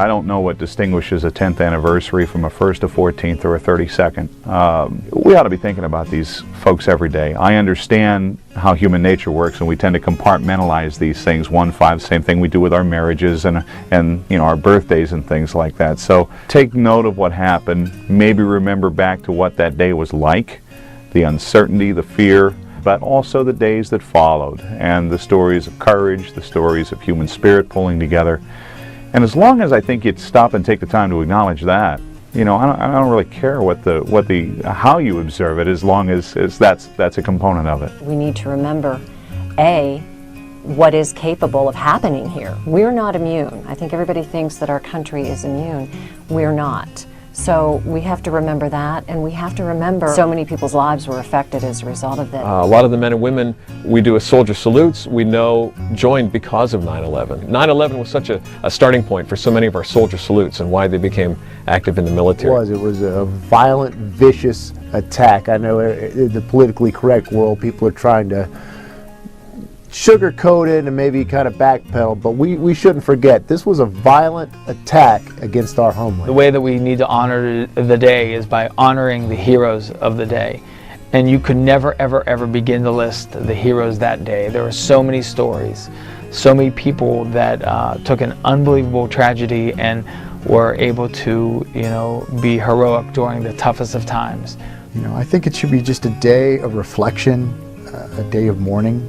I don't know what distinguishes a 10th anniversary from a 1st, a 14th, or a 32nd. We ought to be thinking about these folks every day. I understand how human nature works, and we tend to compartmentalize these things. 1-5, same thing we do with our marriages and our birthdays and things like that. So take note of what happened. Maybe remember back to what that day was like, the uncertainty, the fear, but also the days that followed, and the stories of courage, the stories of human spirit pulling together. And as long as I think you'd stop and take the time to acknowledge that, I don't really care how you observe it, as long as that's a component of it. We need to remember, A, what is capable of happening here. We're not immune. I think everybody thinks that our country is immune. We're not. So we have to remember that, and we have to remember so many people's lives were affected as a result of that. A lot of the men and women we do as soldier salutes, we know joined because of 9/11. 9/11 was such a starting point for so many of our soldier salutes and why they became active in the military. It was a violent, vicious attack. I know in the politically correct world, people are trying to sugarcoat it and maybe kind of backpedal, but we shouldn't forget this was a violent attack against our homeland. The way that we need to honor the day is by honoring the heroes of the day. And you could never, ever, ever begin to list the heroes that day. There were so many stories, so many people that took an unbelievable tragedy and were able to, be heroic during the toughest of times. I think it should be just a day of reflection, a day of mourning.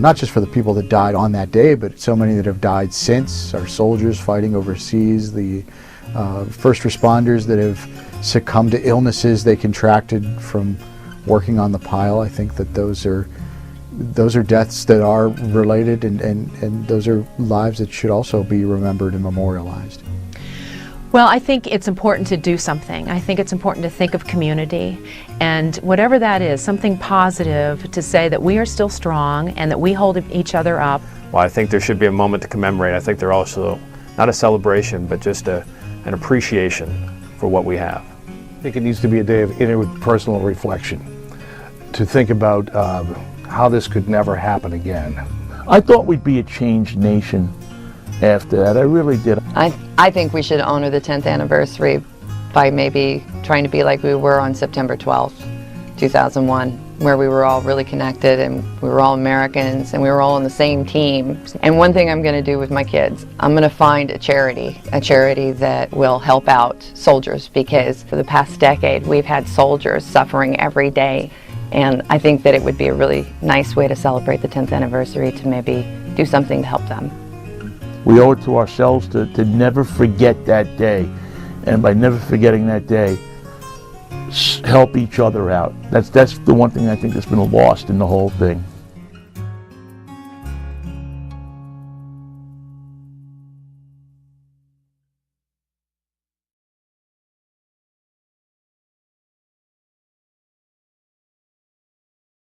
Not just for the people that died on that day, but so many that have died since, our soldiers fighting overseas, the first responders that have succumbed to illnesses they contracted from working on the pile. I think that those are deaths that are related, and those are lives that should also be remembered and memorialized. Well, I think it's important to do something. I think it's important to think of community, and whatever that is, something positive to say that we are still strong and that we hold each other up. Well, I think there should be a moment to commemorate. I think they're also not a celebration, but just an appreciation for what we have. I think it needs to be a day of interpersonal reflection, to think about how this could never happen again. I thought we'd be a changed nation after that. I really did. I think we should honor the 10th anniversary by maybe trying to be like we were on September 12th, 2001, where we were all really connected and we were all Americans and we were all on the same team. And one thing I'm going to do with my kids, I'm going to find a charity that will help out soldiers, because for the past decade we've had soldiers suffering every day. And I think that it would be a really nice way to celebrate the 10th anniversary, to maybe do something to help them. We owe it to ourselves to never forget that day, and by never forgetting that day, help each other out. That's the one thing I think that's been lost in the whole thing.